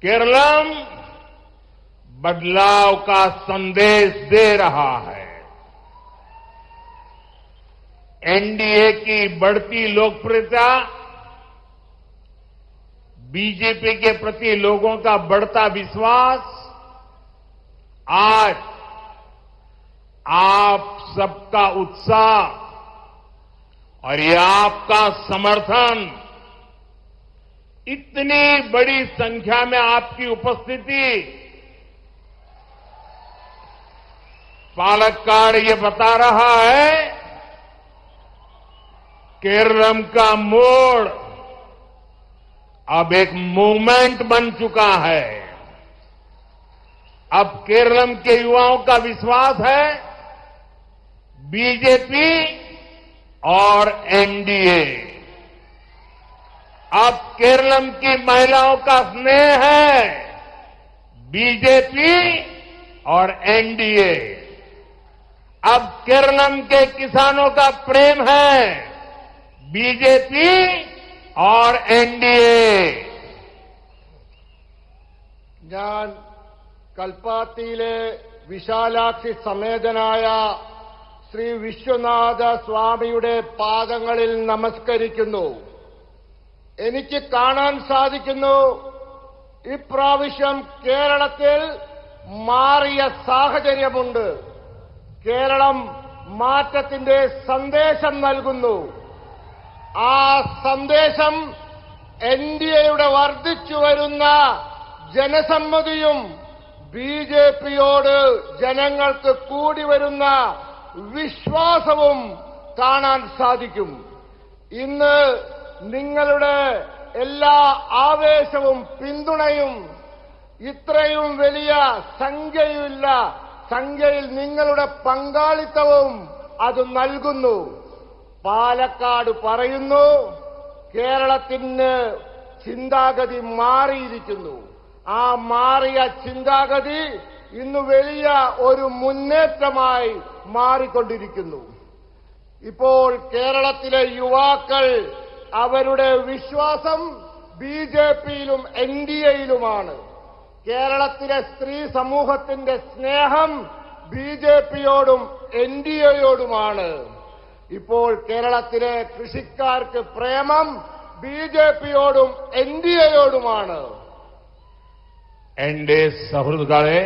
केरलम बदलाव का संदेश दे रहा है। एनडीए की बढ़ती लोकप्रियता, बीजेपी के प्रति लोगों का बढ़ता विश्वास आज आप सबका उत्साह और ये आपका समर्थन, इतनी बड़ी संख्या में आपकी उपस्थिति पालक्काड़ ये बता रहा है केरलम का मोड़ अब एक मूवमेंट बन चुका है। अब केरलम के युवाओं का विश्वास है बीजेपी और एनडीए। अब केरलम की महिलाओं का स्नेह है बीजेपी और एनडीए। अब केरलम के किसानों का प्रेम है बीजेपी और एनडीए। ഞാൻ കൽപ്പാത്തിയിലെ വിശാലാക്ഷി സമേതനായ ശ്രീ വിശ്വനാഥ സ്വാമിയുടെ പാദങ്ങളിൽ നമസ്കരിക്കുന്നു. എനിക്ക് കാണാൻ സാധിക്കുന്നു ഇപ്രാവശ്യം കേരളത്തിൽ മാറിയ സാഹചര്യമുണ്ട്. കേരളം മാറ്റത്തിന്റെ സന്ദേശം നൽകുന്നു. ആ സന്ദേശം എൻഡിഎയുടെ വർദ്ധിച്ചുവരുന്ന ജനസമ്മതിയും ബിജെപിയോട് ജനങ്ങൾക്ക് കൂടി വരുന്ന വിശ്വാസവും കാണാൻ സാധിക്കും. ഇന്ന് നിങ്ങളുടെ എല്ലാ ആവേശവും പിന്തുണയും ഇത്രയും വലിയ സംഖ്യയിൽ നിങ്ങളുടെ പങ്കാളിത്തവും അത് നൽകുന്നു. പാലക്കാട് പറയുന്നു കേരളത്തിന് ചിന്താഗതി മാറിയിരിക്കുന്നു. ആ മാറിയ ചിന്താഗതി ഇന്ന് വലിയ ഒരു മുന്നേറ്റമായി മാറിക്കൊണ്ടിരിക്കുന്നു. ഇപ്പോൾ കേരളത്തിലെ യുവാക്കൾ അവരുടെ വിശ്വാസം ബിജെപിയിലും എൻഡിഎയിലുമാണ്. കേരളത്തിലെ സ്ത്രീ സമൂഹത്തിന്റെ സ്നേഹം ബിജെപിയോടും എൻഡിഎയോടുമാണ്. ഇപ്പോൾ കേരളത്തിലെ കൃഷിക്കാർക്ക് പ്രേമം ബിജെപിയോടും എൻഡിഎയോടുമാണ്. एनडीए सहृदगणे,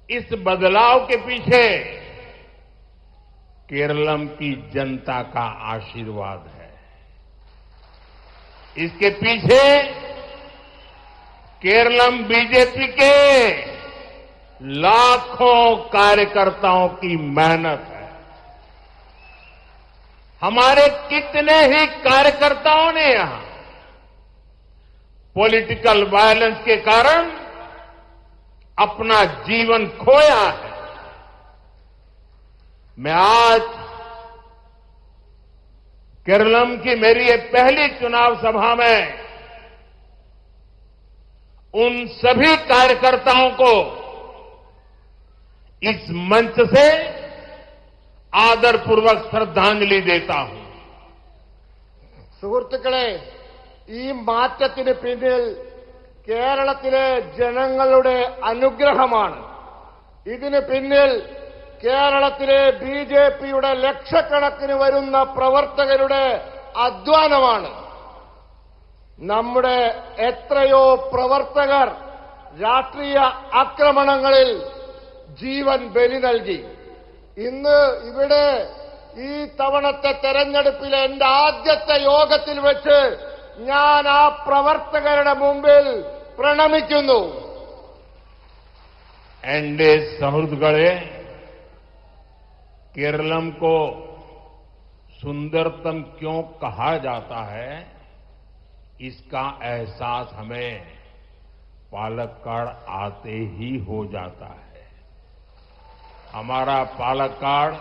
इस बदलाव के पीछे केरलम की जनता का आशीर्वाद है। इसके पीछे केरलम बीजेपी के लाखों कार्यकर्ताओं की मेहनत है। हमारे कितने ही कार्यकर्ताओं ने यहां पॉलिटिकल वायलेंस के कारण अपना जीवन खोया है। मैं आज केरलम की मेरी ये पहली चुनाव सभा में उन सभी कार्यकर्ताओं को इस मंच से आदरपूर्वक श्रद्धांजलि देता हूं। സുഹൃത്തുക്കളെ, ഈ മാറ്റത്തിന് പിന്നിൽ കേരളത്തിലെ ജനങ്ങളുടെ അനുഗ്രഹമാണ്. ഇതിന് പിന്നിൽ കേരളത്തിലെ ബിജെപിയുടെ ലക്ഷക്കണക്കിന് വരുന്ന പ്രവർത്തകരുടെ അധ്വാനമാണ്. നമ്മുടെ എത്രയോ പ്രവർത്തകർ രാഷ്ട്രീയ ആക്രമണങ്ങളിൽ ജീവൻ ബലി നൽകി. ഇന്ന് ഇവിടെ ഈ തവണത്തെ തെരഞ്ഞെടുപ്പിലെ എന്റെ ആദ്യത്തെ യോഗത്തിൽ വെച്ച് ഞാൻ ആ പ്രവർത്തകരുടെ മുമ്പിൽ പ്രണമിക്കുന്നു. एनडीए सहृदगणे, केरलम को सुंदरतम क्यों कहा जाता है, इसका एहसास हमें पालक्काड़ आते ही हो जाता है। हमारा पालक्काड़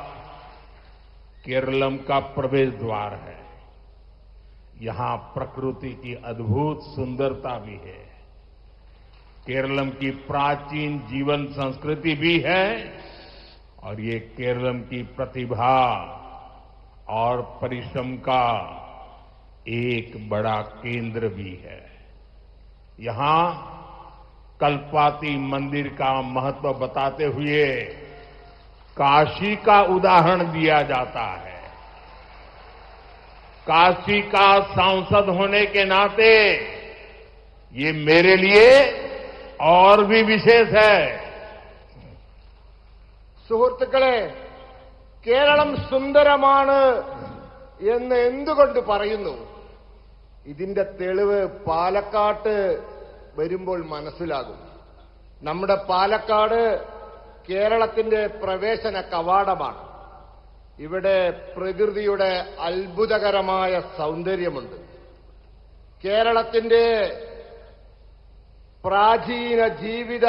केरलम का प्रवेश द्वार है। यहां प्रकृति की अद्भुत सुंदरता भी है। केरलम की प्राचीन जीवन संस्कृति भी है और ये केरलम की प्रतिभा और परिश्रम का एक बड़ा केंद्र भी है। यहां कल्पाती मंदिर का महत्व बताते हुए काशी का उदाहरण दिया जाता है। काशी का सांसद होने के नाते ये मेरे लिए और भी विशेष है। സുഹൃത്തുക്കളെ, കേരളം സുന്ദരമാണ് എന്ന് എന്തുകൊണ്ട് പറയുന്നു? ഇതിന്റെ തെളിവ് പാലക്കാട്ട് വരുമ്പോൾ മനസ്സിലാകും. നമ്മുടെ പാലക്കാട് കേരളത്തിന്റെ പ്രവേശന കവാടമാണ്. ഇവിടെ പ്രകൃതിയുടെ അത്ഭുതകരമായ സൗന്ദര്യമുണ്ട്. കേരളത്തിന്റെ പ്രാചീന ജീവിത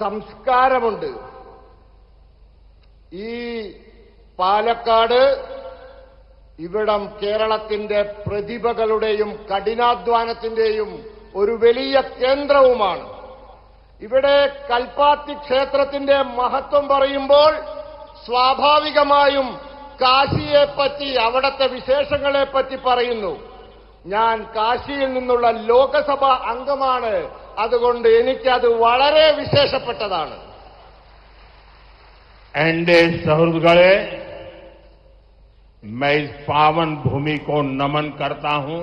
സംസ്കാരമുണ്ട്. ഈ പാലക്കാട് ഇവിടം കേരളത്തിന്റെ പ്രതിഭകളുടെയും കഠിനാധ്വാനത്തിന്റെയും ഒരു വലിയ കേന്ദ്രവുമാണ്. ഇവിടെ കൽപ്പാത്തി ക്ഷേത്രത്തിന്റെ മഹത്വം പറയുമ്പോൾ സ്വാഭാവികമായും കാശിയെപ്പറ്റി, അവിടത്തെ വിശേഷങ്ങളെപ്പറ്റി പറയുന്നു. ഞാൻ കാശിയിൽ നിന്നുള്ള ലോകസഭാ അംഗമാണ്. അതുകൊണ്ട് എനിക്കത് വളരെ വിശേഷപ്പെട്ടതാണ്. एनडीए सहृदगणे, मैं इस पावन भूमि को नमन करता हूं।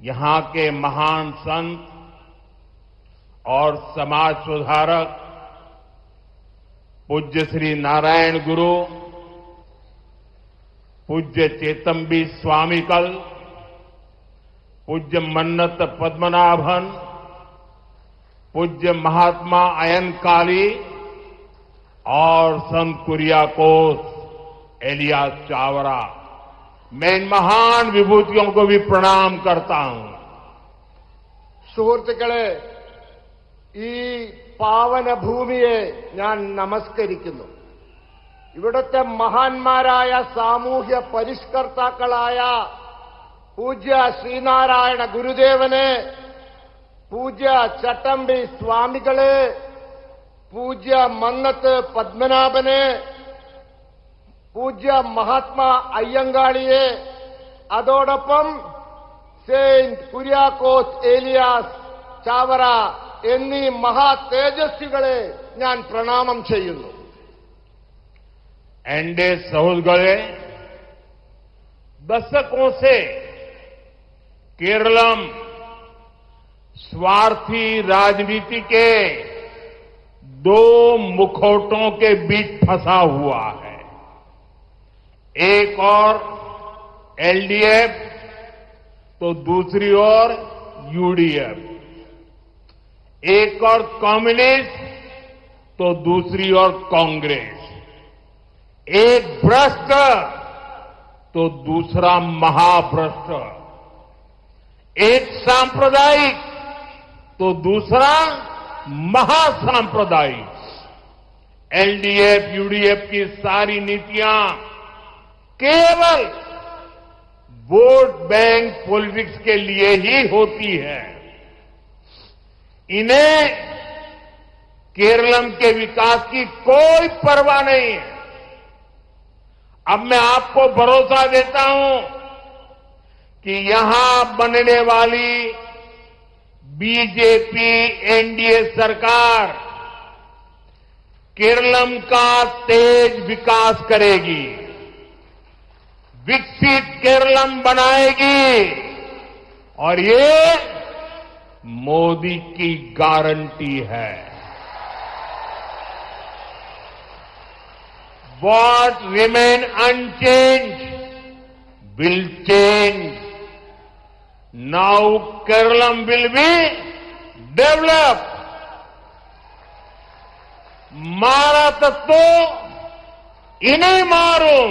यहां के महान संत और समाज सुधारक पूज्य श्री नारायण गुरु, पूज्य चेतम्बी स्वामीकल, पूज्य मन्नत पद्मनाभन, पूज्य महात्मा अयनकाली और संत कुरियाकोस एलियास चावरा, मैं इन महान विभूतियों को भी प्रणाम करता हूं। സുഹൃത്തുക്കളെ, ഈ പാവന ഭൂമിയെ ഞാൻ നമസ്കരിക്കുന്നു. ഇവിടുത്തെ മഹാന്മാരായ സാമൂഹ്യ പരിഷ്കർത്താക്കളായ പൂജ്യ ശ്രീനാരായണ ഗുരുദേവനെ, പൂജ്യ ചട്ടമ്പി സ്വാമികളെ, പൂജ്യ മന്നത്ത് പത്മനാഭനെ, പൂജ്യ മഹാത്മാ അയ്യങ്കാളിയെ, അതോടൊപ്പം സെയിന്റ് കുര്യാക്കോസ് ഏലിയാസ് ചാവറ എന്നീ മഹാ തേജസ്വികളെ ഞാൻ പ്രണാമം ചെയ്യുന്നു. एनडीए सहृदगणे, दशकों से केरलम स्वार्थी राजनीति के दो मुखौटों के बीच फंसा हुआ है। एक और एलडीएफ तो दूसरी ओर यूडीएफ, एक और कम्युनिस्ट तो दूसरी ओर कांग्रेस, एक भ्रष्ट तो दूसरा महाभ्रष्ट, एक सांप्रदायिक तो दूसरा महासांप्रदायिक। एलडीएफ यूडीएफ की सारी नीतियां केवल वोट बैंक पॉलिटिक्स के लिए ही होती है। इन्हें केरलम के विकास की कोई परवाह नहीं है। अब मैं आपको भरोसा देता हूं कि यहां बनने वाली बीजेपी एनडीए सरकार केरलम का तेज विकास करेगी, विकसित केरलम बनाएगी और ये मोदी की गारंटी है। What remain unchanged will change. Now Kerala will be developed. मारा तत्व इन्हें मारूं,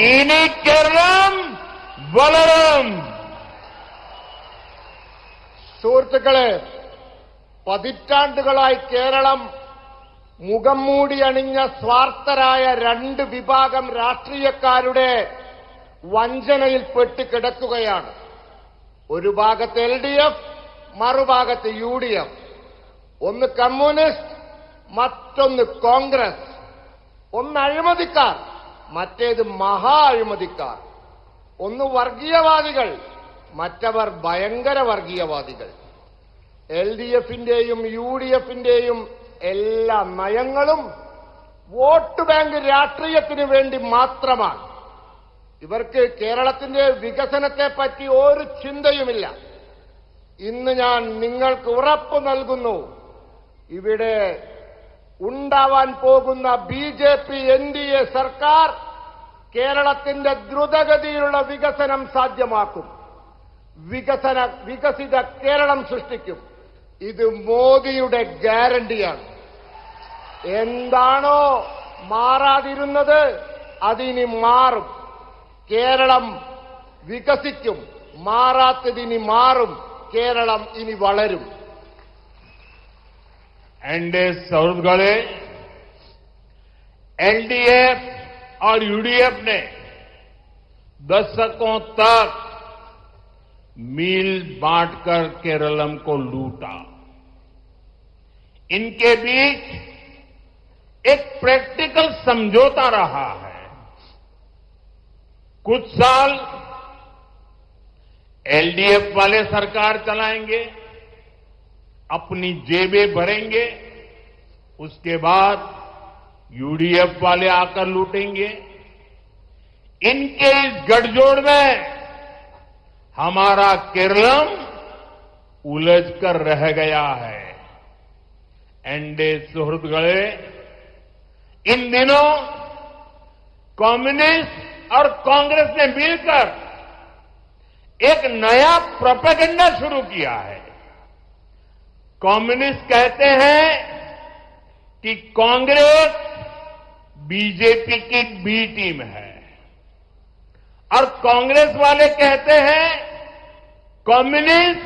इनी केरളം വളരും. സുഹൃത്തുക്കളെ, പതിറ്റാണ്ടുകളായി കേരളം മുഖം മൂടി അണിഞ്ഞ സ്വാർത്ഥരായ രണ്ട് വിഭാഗം രാഷ്ട്രീയക്കാരുടെ വഞ്ചനയിൽപ്പെട്ട് കിടക്കുകയാണ്. ഒരു ഭാഗത്ത് എൽഡിഎഫ്, മറുഭാഗത്ത് യുഡിഎഫ്. ഒന്ന് കമ്മ്യൂണിസ്റ്റ്, മറ്റൊന്ന് കോൺഗ്രസ്. ഒന്ന് അഴിമതിക്കാർ, മറ്റേത് മഹാ അഴിമതിക്കാർ. ഒന്ന് വർഗീയവാദികൾ, മറ്റവർ ഭയങ്കര വർഗീയവാദികൾ. LDF-ന്റെയും UDF-ന്റെയും എല്ലാ നയങ്ങളും വോട്ട് ബാങ്ക് രാഷ്ട്രീയത്തിന് വേണ്ടി മാത്രമാണ്. ഇവർക്ക് കേരളത്തിന്റെ വികസനത്തെപ്പറ്റി ഒരു ചിന്തയുമില്ല. ഇന്ന് ഞാൻ നിങ്ങൾക്ക് ഉറപ്പ് നൽകുന്നു, ഇവിടെ ഉണ്ടാവാൻ പോകുന്ന BJP NDA സർക്കാർ കേരളത്തിന്റെ ദ്രുതഗതിയിലുള്ള വികസനം സാധ്യമാക്കും. വികസിത കേരളം സൃഷ്ടിക്കും. ഇത് മോദിയുടെ ഗ്യാരണ്ടിയാണ്. എന്താണോ മാറാതിരുന്നത് അതിനി മാറും. കേരളം വികസിക്കും. മാറാത്തതിനി മാറും. കേരളം ഇനി വളരും. एनडीए सहयोगी LDF और UDF ने दशकों तक मील बांटकर केरलम को लूटा. इनके बीच एक प्रैक्टिकल समझौता रहा है. कुछ साल LDF वाले सरकार चलाएंगे, अपनी जेबें भरेंगे, उसके बाद UDF वाले आकर लूटेंगे. इनके इस गठजोड़ में हमारा केरलम उलझकर रह गया है. एनडीए सुहृदगणे, इन दिनों कम्युनिस्ट और कांग्रेस ने मिलकर एक नया प्रोपेगेंडा शुरू किया है. कम्युनिस्ट कहते हैं कि कांग्रेस बीजेपी की बी टीम है और कांग्रेस वाले कहते हैं कम्युनिस्ट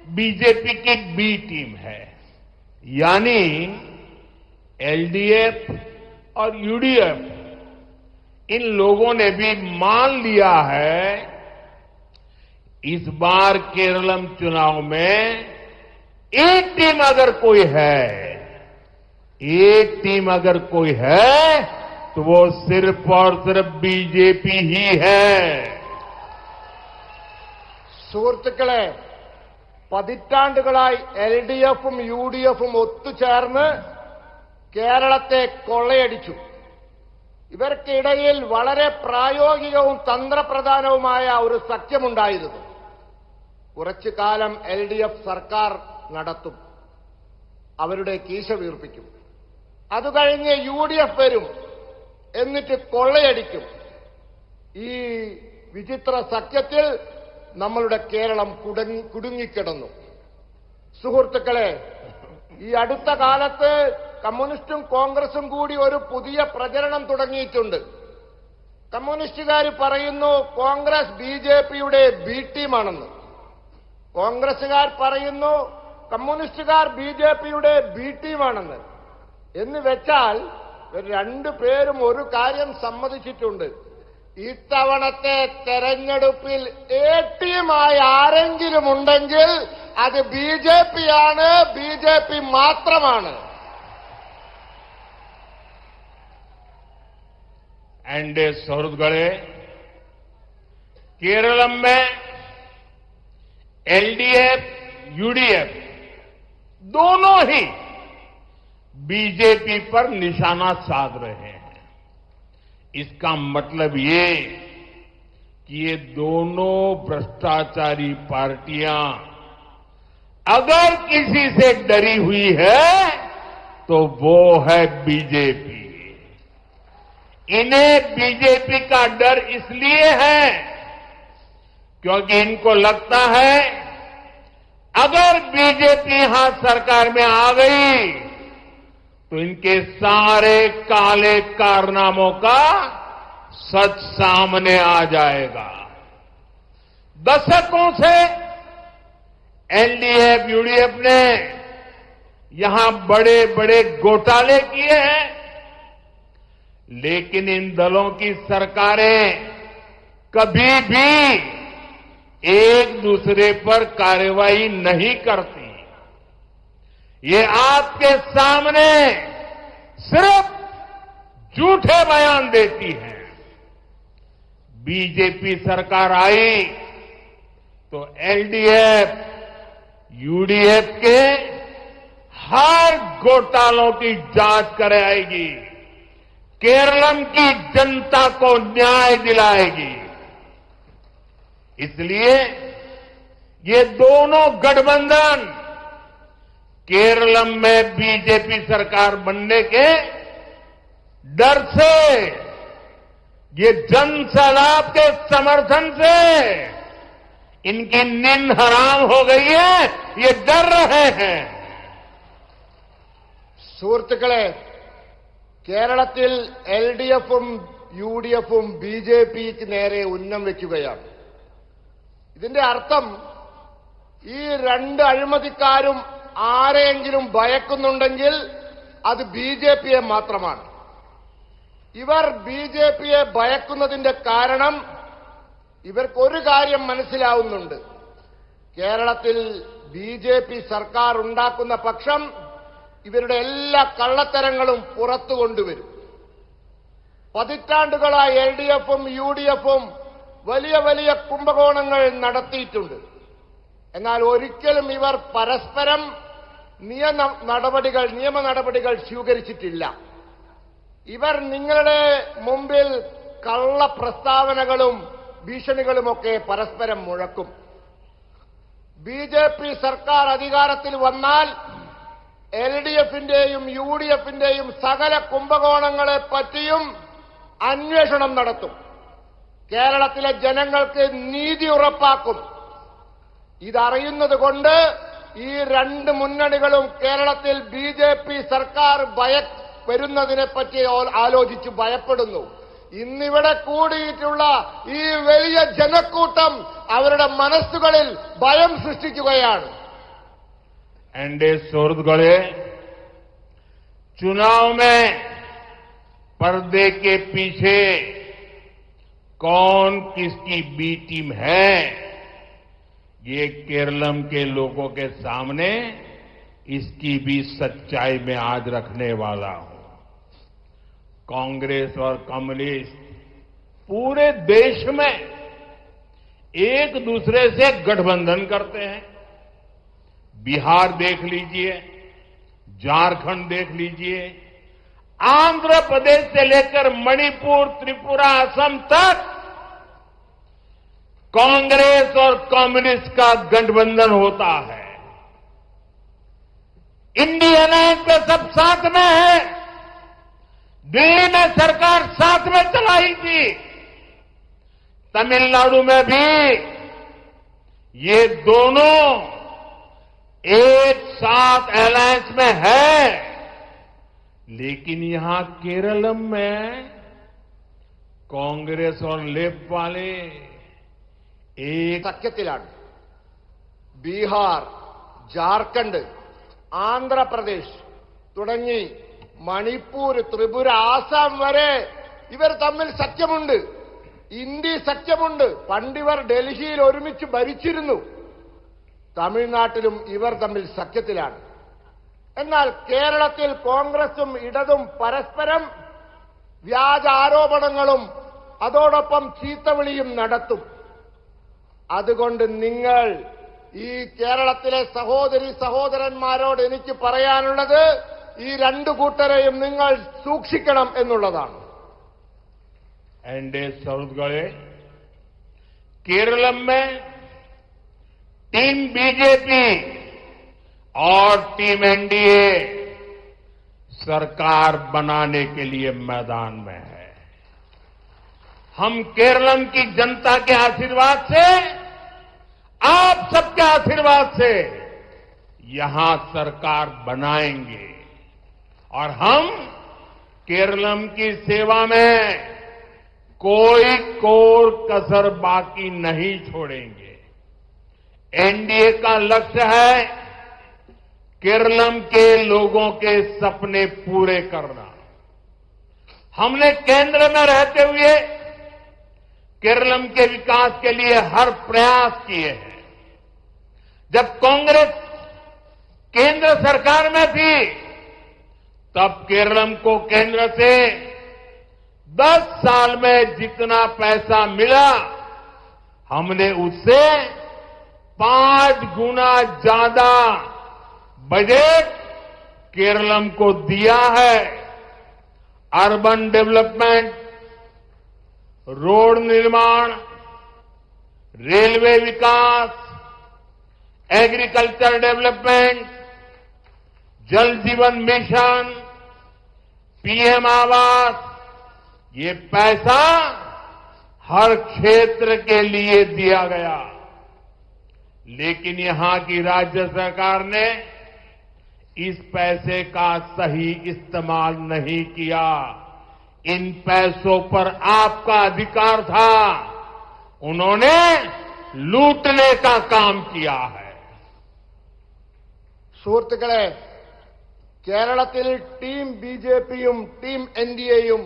बीजेपी की बी टीम है. यानी LDF और UDF इन लोगों ने भी मान लिया है इस बार केरलम चुनाव में एक टीम अगर कोई है तो वो सिर्फ और सिर्फ बीजेपी ही है. സുഹൃത്തുക്കളെ, പതിറ്റാണ്ടുകളായി LDF-ഉം UDF-ഉം ഒത്തുചേർന്ന് കേരളത്തെ കൊള്ളയടിച്ചു. ഇവർക്കിടയിൽ വളരെ പ്രായോഗികവും തന്ത്രപ്രധാനവുമായ ഒരു സഖ്യമുണ്ടായിരുന്നു. കുറച്ചു കാലം LDF സർക്കാർ നടത്തും, അവരുടെ കീശ വീർപ്പിക്കും. അത് കഴിഞ്ഞ് UDF വരും, എന്നിട്ട് കൊള്ളയടിക്കും. ഈ വിചിത്ര സഖ്യത്തിൽ നമ്മളുടെ കേരളം കുടുങ്ങിക്കിടന്നു. സുഹൃത്തുക്കളെ, ഈ അടുത്ത കാലത്ത് കമ്മ്യൂണിസ്റ്റും കോൺഗ്രസും കൂടി ഒരു പുതിയ പ്രചരണം തുടങ്ങിയിട്ടുണ്ട്. കമ്മ്യൂണിസ്റ്റുകാർ പറയുന്നു കോൺഗ്രസ് BJP-യുടെ ബി ടീമാണെന്ന്. കോൺഗ്രസുകാർ പറയുന്നു കമ്മ്യൂണിസ്റ്റുകാർ BJP-യുടെ ബി ടീമാണെന്ന്. എന്ന് വെച്ചാൽ രണ്ടുപേരും ഒരു കാര്യം സമ്മതിച്ചിട്ടുണ്ട്, ഇത്തവണത്തെ തെരഞ്ഞെടുപ്പിൽ എ ടീമായി ആരെങ്കിലും ഉണ്ടെങ്കിൽ അത് BJP-യാണ്, BJP മാത്രമാണ്. एनडीए सहयोगी केरलम में LDF, UDF दोनों ही बीजेपी पर निशाना साध रहे हैं. इसका मतलब ये कि ये दोनों भ्रष्टाचारी पार्टियां अगर किसी से डरी हुई है तो वो है बीजेपी. इन्हें बीजेपी का डर इसलिए है क्योंकि इनको लगता है अगर बीजेपी यहां सरकार में आ गई तो इनके सारे काले कारनामों का सच सामने आ जाएगा. दशकों से LDF, UDF ने यहां बड़े बड़े घोटाले किए हैं, लेकिन इन दलों की सरकारें कभी भी एक दूसरे पर कार्रवाई नहीं करती. ये आपके सामने सिर्फ झूठे बयान देती है. बीजेपी सरकार आई, तो एलडीएफ, यूडीएफ के हर घोटालों की जांच कराएगी, केरलम की जनता को न्याय दिलाएगी। इसलिए ये दोनों गठबंधन केरलम में बीजेपी सरकार बनने के डर से, ये जन सैलाब के समर्थन से इनकी नींद हराम हो गई है, ये डर रहे हैं। സുഹൃത്തുക്കളെ, കേരളത്തിൽ എൽഡിഎഫും യുഡിഎഫും ബിജെപിക്ക് നേരെ ഉന്നം വയ്ക്കുകയാണ്. ഇതിന്റെ അർത്ഥം ഈ രണ്ട് അഴിമതിക്കാരും ആരെയെങ്കിലും ഭയക്കുന്നുണ്ടെങ്കിൽ അത് ബിജെപിയെ മാത്രമാണ്. ഇവർ ബിജെപിയെ ഭയക്കുന്നതിന്റെ കാരണം ഇവർക്കൊരു കാര്യം മനസ്സിലാവുന്നുണ്ട്. കേരളത്തിൽ ബിജെപി സർക്കാർ ഉണ്ടാക്കുന്ന പക്ഷം ഇവരുടെ എല്ലാ കള്ളത്തരങ്ങളും പുറത്തു കൊണ്ടുവരും. പതിറ്റാണ്ടുകളായി എൽഡിഎഫും യുഡിഎഫും വലിയ വലിയ കുംഭകോണങ്ങൾ നടത്തിയിട്ടുണ്ട്. എന്നാൽ ഒരിക്കലും ഇവർ പരസ്പരം നിയമ നടപടികൾ സ്വീകരിച്ചിട്ടില്ല. ഇവർ നിങ്ങളുടെ മുമ്പിൽ കള്ള പ്രസ്താവനകളും ഭീഷണികളുമൊക്കെ പരസ്പരം മുഴക്കും. ബിജെപി സർക്കാർ അധികാരത്തിൽ വന്നാൽ എൽഡിഎഫിന്റെയും യുഡിഎഫിന്റെയും സകല കുംഭകോണങ്ങളെ പറ്റിയും അന്വേഷണം നടത്തും. കേരളത്തിലെ ജനങ്ങൾക്ക് നീതി ഉറപ്പാക്കും. ഇതറിയുന്നതുകൊണ്ട് ഈ രണ്ട് മുന്നണികളും കേരളത്തിൽ ബിജെപി സർക്കാർ വരുന്നതിനെപ്പറ്റി ആലോചിച്ച് ഭയപ്പെടുന്നു. ഇന്നിവിടെ കൂടിയിട്ടുള്ള ഈ വലിയ ജനക്കൂട്ടം അവരുടെ മനസ്സുകളിൽ ഭയം സൃഷ്ടിക്കുകയാണ്. एनडीए शोरत गढ़े चुनाव में पर्दे के पीछे कौन किसकी बी टीम है, ये केरलम के लोगों के सामने इसकी भी सच्चाई में आज रखने वाला हूं. कांग्रेस और कम्युनिस्ट पूरे देश में एक दूसरे से गठबंधन करते हैं. बिहार देख लीजिए, झारखंड देख लीजिए, आंध्र प्रदेश से लेकर मणिपुर, त्रिपुरा, असम तक कांग्रेस और कम्युनिस्ट का गठबंधन होता है. इंडिया अलायंस पे सब साथ में है. दिल्ली में सरकार साथ में चलाई थी, तमिलनाडु में भी ये दोनों एक साथ अलायंस में है. लेकिन यहां केरलम में कांग्रेस और लेफ्ट वाले एक സഖ്യത്തിലാണ്. ബീഹാർ, ജാർഖണ്ഡ്, ആന്ധ്രാപ്രദേശ് തുടങ്ങി മണിപ്പൂർ, ത്രിപുര, ആസാം വരെ ഇവർ തമ്മിൽ സഖ്യമുണ്ട്. ഇന്ത്യ സഖ്യമുണ്ട്. പണ്ടിവർ ഡൽഹിയിൽ ഒരുമിച്ച് ഭരിച്ചിരുന്നു. തമിഴ്നാട്ടിലും ഇവർ തമ്മിൽ സഖ്യത്തിലാണ്. എന്നാൽ കേരളത്തിൽ കോൺഗ്രസും ഇടതും പരസ്പരം വ്യാജ ആരോപണങ്ങളും അതോടൊപ്പം ചീത്തവിളിയും നടത്തും. അതുകൊണ്ട് നിങ്ങൾ ഈ കേരളത്തിലെ സഹോദരി സഹോദരന്മാരോട് എനിക്ക് പറയാനുള്ളത് ഈ രണ്ടു കൂട്ടരെയും നിങ്ങൾ സൂക്ഷിക്കണം എന്നുള്ളതാണ്. एनडीए शोरत गढ़े केरलम में टीम बीजेपी और टीम एनडीए सरकार बनाने के लिए मैदान में है. हम केरलम की जनता के आशीर्वाद से, आप सबके आशीर्वाद से यहां सरकार बनाएंगे और हम केरलम की सेवा में कोई कोर कसर बाकी नहीं छोड़ेंगे. एनडीए का लक्ष्य है केरलम के लोगों के सपने पूरे करना. हमने केंद्र में रहते हुए केरलम के विकास के लिए हर प्रयास किए हैं. जब कांग्रेस केंद्र सरकार में थी तब केरलम को केंद्र से 10 साल में जितना पैसा मिला हमने उससे 5 गुना ज्यादा बजट केरलम को दिया है। अर्बन डेवलपमेंट, रोड निर्माण, रेलवे विकास, एग्रीकल्चर डेवलपमेंट, जल जीवन मिशन, पीएम आवास, ये पैसा हर क्षेत्र के लिए दिया गया। लेकिन यहां की राज्य सरकार ने इस पैसे का सही इस्तेमाल नहीं किया। इन पैसों पर आपका अधिकार था, उन्होंने लूटने का काम किया है। സുഹൃത്തുക്കളെ, കേരളത്തിൽ ടീം ബിജെപിയും ടീം എൻഡിഎയും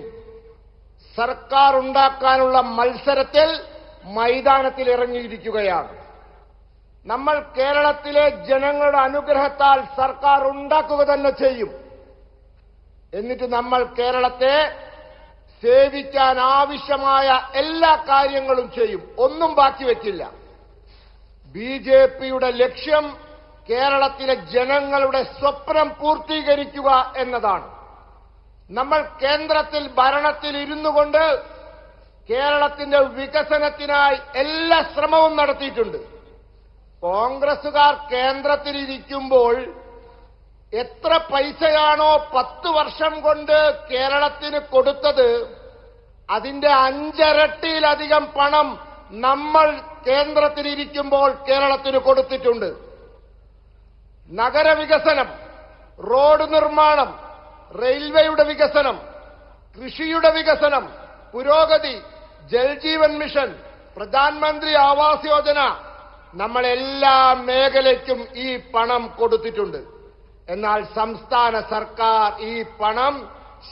സർക്കാർ ഉണ്ടാക്കാനുള്ള മത്സരത്തിൽ മൈതാനത്തിൽ ഇറങ്ങിയിരിക്കുകയാണ്. നമ്മൾ കേരളത്തിലെ ജനങ്ങളുടെ അനുഗ്രഹത്താൽ സർക്കാർ ഉണ്ടാക്കുക തന്നെ ചെയ്യും. എന്നിട്ട് നമ്മൾ കേരളത്തെ സേവിക്കാൻ ആവശ്യമായ എല്ലാ കാര്യങ്ങളും ചെയ്യും. ഒന്നും ബാക്കി വെക്കില്ല. ബിജെപിയുടെ ലക്ഷ്യം കേരളത്തിലെ ജനങ്ങളുടെ സ്വപ്നം പൂർത്തീകരിക്കുക എന്നതാണ്. നമ്മൾ കേന്ദ്രത്തിൽ ഭരണത്തിൽ ഇരുന്നു കൊണ്ട് കേരളത്തിന്റെ വികസനത്തിനായി എല്ലാ ശ്രമവും നടത്തിയിട്ടുണ്ട്. കോൺഗ്രസുകാർ കേന്ദ്രത്തിലിരിക്കുമ്പോൾ എത്ര പൈസയാണോ 10 വർഷം കൊണ്ട് കേരളത്തിന് കൊടുത്തത്, അതിന്റെ 5 ഇരട്ടിയിലധികം പണം നമ്മൾ കേന്ദ്രത്തിലിരിക്കുമ്പോൾ കേരളത്തിന് കൊടുത്തിട്ടുണ്ട്. നഗരവികസനം, റോഡ് നിർമ്മാണം, റെയിൽവേയുടെ വികസനം, കൃഷിയുടെ വികസനം, പുരോഗതി, ജൽജീവൻ മിഷൻ, പ്രധാനമന്ത്രി ആവാസ് യോജന, നമ്മൾ എല്ലാ മേഖലയ്ക്കും ഈ പണം കൊടുത്തിട്ടുണ്ട്. എന്നാൽ സംസ്ഥാന സർക്കാർ ഈ പണം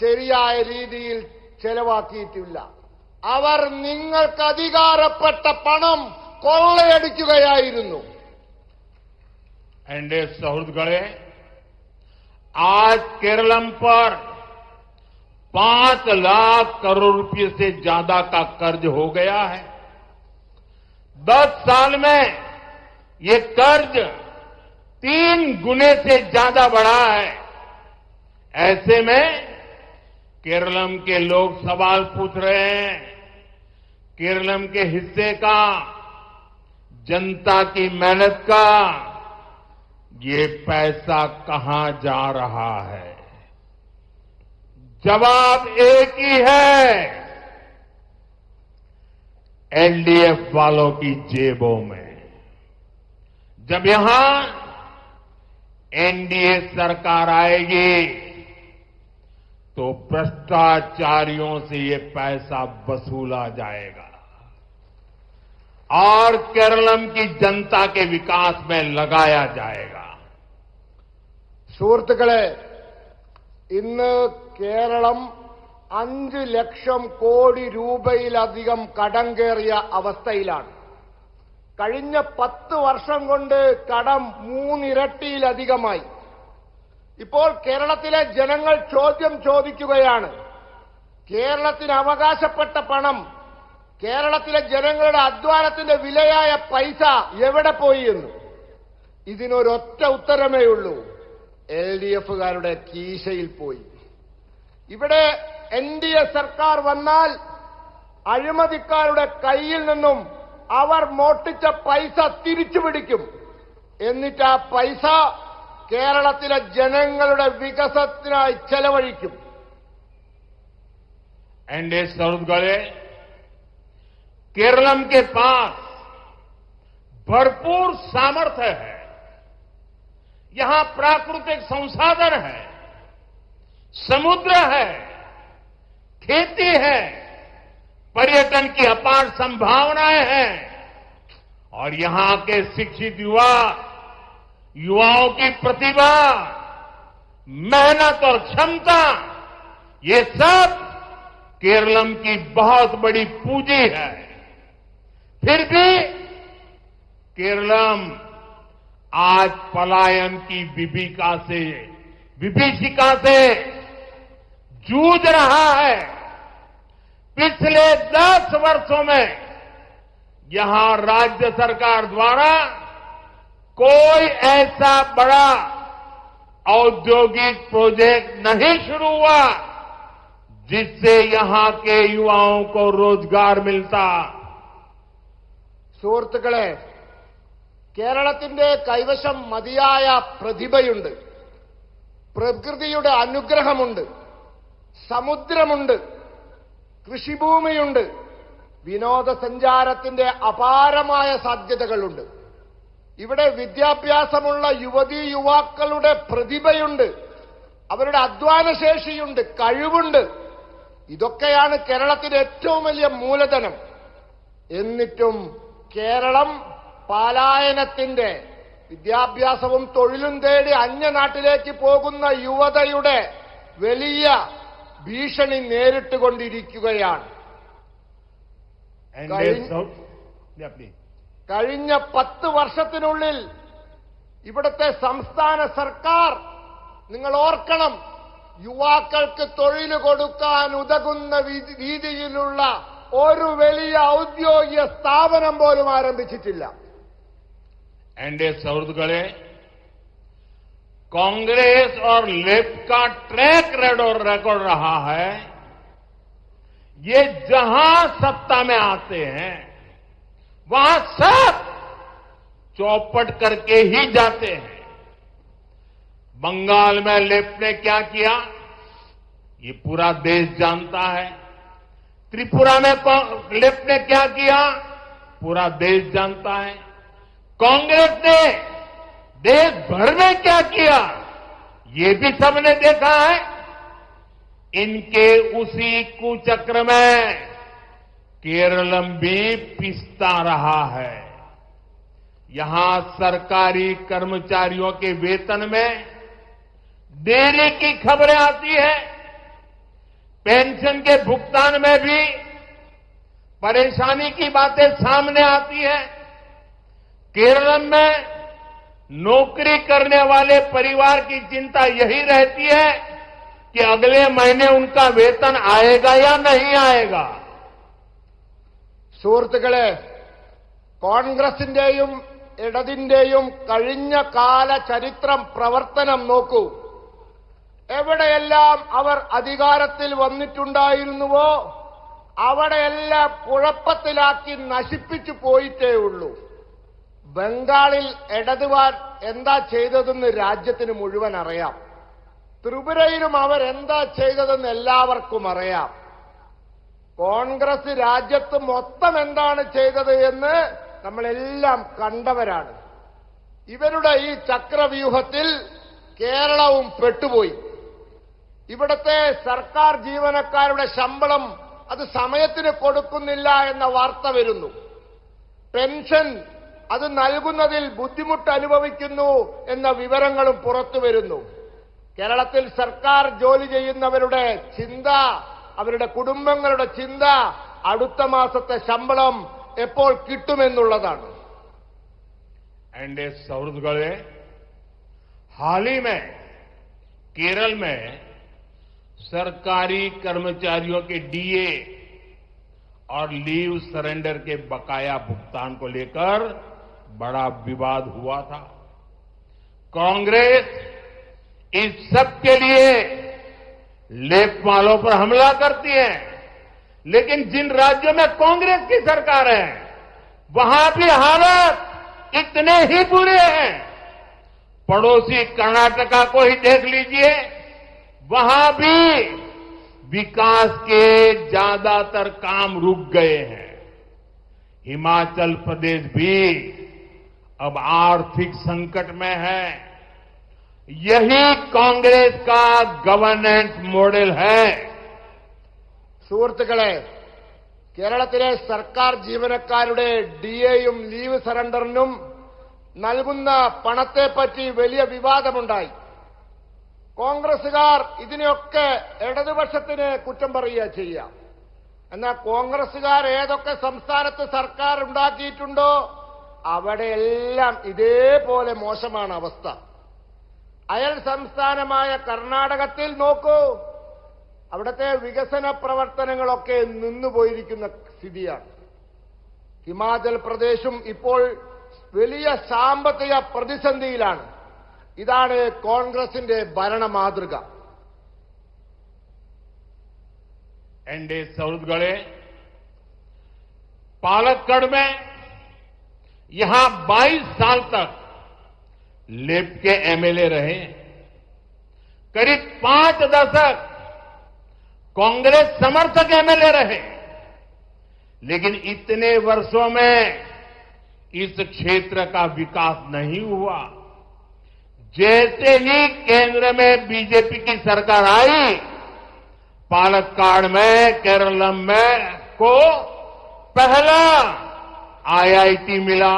ശരിയായ രീതിയിൽ ചെലവാക്കിയിട്ടില്ല. അവർ നിങ്ങൾക്ക് അധികാരപ്പെട്ട പണം കൊള്ളയടിക്കുകയായിരുന്നു. एनडीए सौहृदगणे, आज केरलम पर 5 लाख करोड़ रुपए से ज्यादा का कर्ज हो गया है। 10 साल में ये कर्ज 3 गुने से ज्यादा बढ़ा है। ऐसे में केरलम के लोग सवाल पूछ रहे हैं, केरलम के हिस्से का, जनता की मेहनत का ये पैसा कहां जा रहा है? जवाब एक ही है, एलडीएफ वालों की जेबों में। जब यहां एनडीए सरकार आएगी तो भ्रष्टाचारियों से ये पैसा वसूला जाएगा और केरलम की जनता के विकास में लगाया जाएगा। സുഹൃത്തുക്കളെ, ഇന്ന് കേരളം 5 ലക്ഷം കോടി രൂപയിലധികം കടം കയറിയ അവസ്ഥയിലാണ്. കഴിഞ്ഞ 10 വർഷം കൊണ്ട് കടം 3 ഇരട്ടിയിലധികമായി. ഇപ്പോൾ കേരളത്തിലെ ജനങ്ങൾ ചോദ്യം ചോദിക്കുകയാണ്, കേരളത്തിന് അവകാശപ്പെട്ട പണം, കേരളത്തിലെ ജനങ്ങളുടെ അധ്വാനത്തിന്റെ വിലയായ പൈസ എവിടെ പോയി എന്ന്. ഇതിനൊരൊറ്റ ഉത്തരമേ ഉള്ളൂ, എൽഡിഎഫുകാരുടെ കീശയിൽ പോയി. ഇവിടെ എൻഡിഎ സർക്കാർ വന്നാൽ അഴിമതിക്കാരുടെ കയ്യിൽ നിന്നും അവർ മോഷ്ടിച്ച പൈസ തിരിച്ചുപിടിക്കും. എന്നിട്ട് ആ പൈസ കേരളത്തിലെ ജനങ്ങളുടെ വികസനത്തിനായി ചെലവഴിക്കും. एनडीए सौहृदगणे, केरलम के पास भरपूर सामर्थ्य है। यहां प्राकृतिक संसाधन है, समुद्र है, खेती है, पर्यटन की अपार संभावनाएं हैं और यहां के शिक्षित युवाओं की प्रतिभा, मेहनत और क्षमता, ये सब केरलम की बहुत बड़ी पूंजी है। फिर भी केरलम आज पलायन की विभीषिका से जूझ रहा है। पिछले 10 वर्षों में यहां राज्य सरकार द्वारा कोई ऐसा बड़ा औद्योगिक प्रोजेक्ट नहीं शुरू हुआ जिससे यहां के युवाओं को रोजगार मिलता। സുഹൃത്തുക്കളെ, കേരളത്തിന്റെ കൈവശം മതിയായ പ്രതിഭയുണ്ട്, പ്രകൃതിയുടെ അനുഗ്രഹമുണ്ട്, സമുദ്രമുണ്ട്, കൃഷിഭൂമിയുണ്ട്, വിനോദസഞ്ചാരത്തിന്റെ അപാരമായ സാധ്യതകളുണ്ട്. ഇവിടെ വിദ്യാഭ്യാസമുള്ള യുവതീ യുവാക്കളുടെ പ്രതിഭയുണ്ട്, അവരുടെ അധ്വാനശേഷിയുണ്ട്, കഴിവുണ്ട്. ഇതൊക്കെയാണ് കേരളത്തിന്റെ ഏറ്റവും വലിയ മൂലധനം. എന്നിട്ടും കേരളം പലായനത്തിന്റെ, വിദ്യാഭ്യാസവും തൊഴിലും തേടി അന്യനാട്ടിലേക്ക് പോകുന്ന യുവതയുടെ വലിയ ഭീഷണി നേരിട്ടുകൊണ്ടിരിക്കുകയാണ്. കഴിഞ്ഞ 10 വർഷത്തിനുള്ളിൽ ഇവിടുത്തെ സംസ്ഥാന സർക്കാർ, നിങ്ങൾ ഓർക്കണം, യുവാക്കൾക്ക് തൊഴിൽ കൊടുക്കാൻ ഉതകുന്ന രീതിയിലുള്ള ഒരു വലിയ ഔദ്യോഗിക സ്ഥാപനം പോലും ആരംഭിച്ചിട്ടില്ല. एनडीए सौहृदगळे, कांग्रेस और लेफ्ट का ट्रैक रिकॉर्ड रहा है, ये जहां सत्ता में आते हैं वहां सब चौपट करके ही जाते हैं। बंगाल में लेफ्ट ने क्या किया ये पूरा देश जानता है। त्रिपुरा में लेफ्ट ने क्या किया पूरा देश जानता है। कांग्रेस ने देश भर में क्या किया ये भी सबने देखा है। इनके उसी कुचक्र में केरलम भी पिसता रहा है। यहां सरकारी कर्मचारियों के वेतन में देरी की खबरें आती है, पेंशन के भुगतान में भी परेशानी की बातें सामने आती है। केरल में नौकरी करने वाले परिवार की चिंता यही रहती है कि अगले महीने उनका वेतन आएगा या नहीं आएगा। സുഹൃത്തുക്കളെ, കോൺഗ്രസിന്റെയും ഇടതിന്റെയും കഴിഞ്ഞ കാല ചരിത്രം പ്രവർത്തനം നോക്കൂ. എവിടെയെല്ലാം അവർ അധികാരത്തിൽ വന്നിട്ടുണ്ടായിരുന്നുവോ അവിടെയെല്ലാം കുഴപ്പത്തിലാക്കി നശിപ്പിച്ചു പോയിട്ടേ ഉള്ളൂ. ബംഗാളിൽ ഇടതുവാൻ എന്താ ചെയ്തതെന്ന് രാജ്യത്തിന് മുഴുവൻ അറിയാം. ത്രിപുരയിലും അവരെന്താ ചെയ്തതെന്ന് എല്ലാവർക്കും അറിയാം. കോൺഗ്രസ് രാജ്യത്ത് മൊത്തം എന്താണ് ചെയ്തത് എന്ന് നമ്മളെല്ലാം കണ്ടവരാണ്. ഇവരുടെ ഈ ചക്രവ്യൂഹത്തിൽ കേരളവും പെട്ടുപോയി. ഇവിടുത്തെ സർക്കാർ ജീവനക്കാരുടെ ശമ്പളം അത് സമയത്തിന് കൊടുക്കുന്നില്ല എന്ന വാർത്ത വരുന്നു. പെൻഷൻ അത് നൽകുന്നതിൽ ബുദ്ധിമുട്ട് അനുഭവിക്കുന്നു എന്ന വിവരങ്ങളും പുറത്തു വരുന്നു. കേരളത്തിൽ സർക്കാർ ജോലി ചെയ്യുന്നവരുടെ ചിന്ത, അവരുടെ കുടുംബങ്ങളുടെ ചിന്ത അടുത്ത മാസത്തെ ശമ്പളം എപ്പോൾ കിട്ടുമെന്നുള്ളതാണ്. एनडीए सौहृदगळे, हाल ही में केरल में सरकारी कर्मचारियों के डीए और लीव सरेंडर के बकाया भुगतान को लेकर बड़ा विवाद हुआ था। कांग्रेस इस सब के लिए लेफ्ट वालों पर हमला करती है, लेकिन जिन राज्यों में कांग्रेस की सरकार है वहां भी हालात इतने ही बुरे हैं। पड़ोसी कर्नाटका को ही देख लीजिए, वहां भी विकास के ज्यादातर काम रुक गए हैं। हिमाचल प्रदेश भी अब आर्थिक संकट में है। यही कांग्रेस का गवर्नेंस मॉडल है। സുഹൃത്തുക്കളെ, കേരളത്തിലെ സർക്കാർ ജീവനക്കാരുടെ ഡിഎയും ലീവ് സറണ്ടറിനും നൽകുന്ന പണത്തെപ്പറ്റി വലിയ വിവാദമുണ്ടായി. കോൺഗ്രസുകാർ ഇതിനെയൊക്കെ ഇടതുപക്ഷത്തിന് കുറ്റം പറയുക ചെയ്യാം. എന്നാൽ കോൺഗ്രസുകാർ ഏതൊക്കെ സംസ്ഥാനത്ത് സർക്കാർ ഉണ്ടാക്കിയിട്ടുണ്ടോ അവിടെയെല്ലാം ഇതേപോലെ മോശമാണ് അവസ്ഥ. അയൽ സംസ്ഥാനമായ കർണാടകത്തിൽ നോക്കൂ, അവിടുത്തെ വികസന പ്രവർത്തനങ്ങളൊക്കെ നിന്നുപോയിരിക്കുന്ന സ്ഥിതിയാണ്. ഹിമാചൽ പ്രദേശും ഇപ്പോൾ വലിയ സാമ്പത്തിക പ്രതിസന്ധിയിലാണ്. ഇതാണ് കോൺഗ്രസിന്റെ ഭരണ മാതൃക. एनडीए सौरगढ़े पालक्कड़ में यहां 22 साल तक लेप के एमएलए रहे, करीब 5 दशक कांग्रेस समर्थक एमएलए रहे, लेकिन इतने वर्षों में इस क्षेत्र का विकास नहीं हुआ। जैसे ही केंद्र में बीजेपी की सरकार आई, पालक्काड़ में, केरलम में को पहला आईआईटी मिला।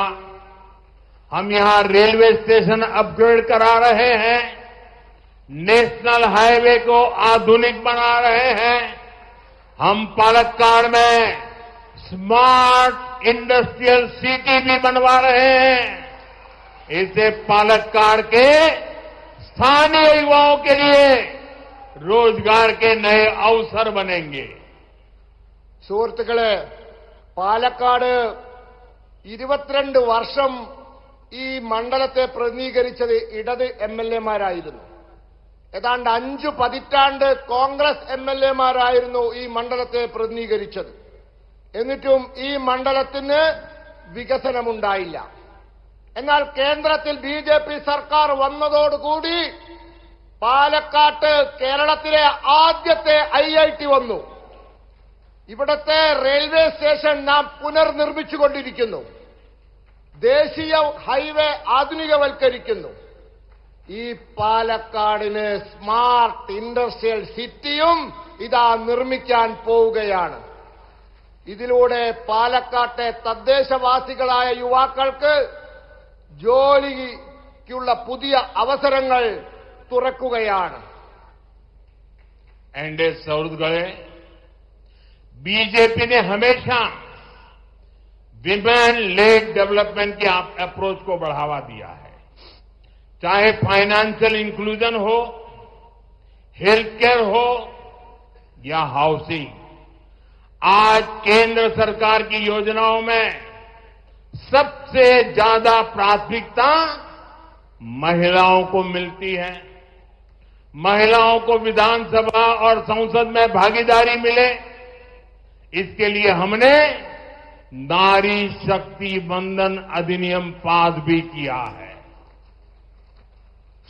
हम यहां रेलवे स्टेशन अपग्रेड करा रहे हैं, नेशनल हाईवे को आधुनिक बना रहे हैं। हम पालक्काड़ में स्मार्ट इंडस्ट्रियल सिटी भी बनवा रहे हैं। इससे पालक्काड़ के स्थानीय युवाओं के लिए रोजगार के नए अवसर बनेंगे. സുഹൃത്തുക്കളെ, പാലക്കാട് 22 വർഷം ഈ മണ്ഡലത്തെ പ്രതിനിധീകരിച്ചത് ഇടത് എംഎൽഎമാരായിരുന്നു. ഏതാണ്ട് 5 പതിറ്റാണ്ട് കോൺഗ്രസ് എംഎൽഎമാരായിരുന്നു ഈ മണ്ഡലത്തെ പ്രതിനിധീകരിച്ചത്. എന്നിട്ടും ഈ മണ്ഡലത്തിന് വികസനമുണ്ടായില്ല. എന്നാൽ കേന്ദ്രത്തിൽ ബിജെപി സർക്കാർ വന്നതോടുകൂടി പാലക്കാട്ട് കേരളത്തിലെ ആദ്യത്തെ ഐഐടി വന്നു. ഇവിടത്തെ റെയിൽവേ സ്റ്റേഷൻ നാം പുനർനിർമ്മിച്ചുകൊണ്ടിരിക്കുന്നു. ദേശീയ ഹൈവേ ആധുനികവൽക്കരിക്കുന്നു. ഈ പാലക്കാടിന് സ്മാർട്ട് ഇൻഡസ്ട്രിയൽ സിറ്റിയും ഇതാ നിർമ്മിക്കാൻ പോവുകയാണ്. ഇതിലൂടെ പാലക്കാട്ടെ തദ്ദേശവാസികളായ യുവാക്കൾക്ക് ജോലിക്കുള്ള പുതിയ അവസരങ്ങൾ തുറക്കുകയാണ്. एनडीए सौरगढ़े बीजेपी ने हमेशा विमेन लेड डेवलपमेंट की अप्रोच को बढ़ावा दिया है, चाहे फाइनेंशियल इंक्लूजन हो, हेल्थ केयर हो या हाउसिंग. आज केंद्र सरकार की योजनाओं में सबसे ज्यादा प्राथमिकता महिलाओं को मिलती है. महिलाओं को विधानसभा और संसद में भागीदारी मिले, इसके लिए हमने नारी शक्ति वंदन अधिनियम पास भी किया है.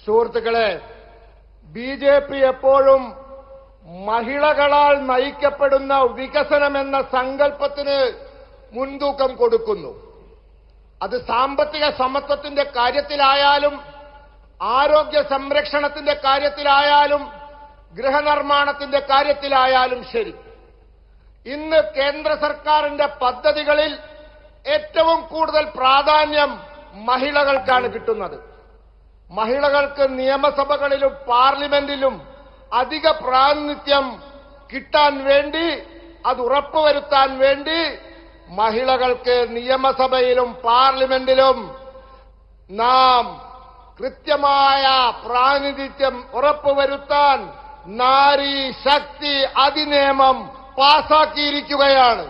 സുഹൃത്തുക്കളെ, ബിജെപി എപ്പോഴും മഹിളകളാൽ നയിക്കപ്പെടുന്ന വികസനമെന്ന സങ്കല്പത്തിന് മുൻതൂക്കം കൊടുക്കുന്നു. അത് സാമ്പത്തിക സമത്വത്തിന്റെ കാര്യത്തിലായാലും ആരോഗ്യ സംരക്ഷണത്തിന്റെ കാര്യത്തിലായാലും ഗൃഹനിർമ്മാണത്തിന്റെ കാര്യത്തിലായാലും ശരി. ഇന്ന് കേന്ദ്ര സർക്കാരിന്റെ പദ്ധതികളിൽ ഏറ്റവും കൂടുതൽ പ്രാധാന്യം മഹിളകൾക്കാണ് കിട്ടുന്നത്. മഹിളകൾക്ക് നിയമസഭകളിലും പാർലമെന്റിലും അധിക പ്രാതിനിധ്യം കിട്ടാൻ വേണ്ടി, അത് ഉറപ്പുവരുത്താൻ വേണ്ടി മഹിളകൾക്ക് നിയമസഭയിലും പാർലമെന്റിലും നാം കൃത്യമായ പ്രാതിനിധ്യം ഉറപ്പുവരുത്താൻ നാരി ശക്തി अधिनियम പാസാക്കിയിരിക്കുകയാണ്.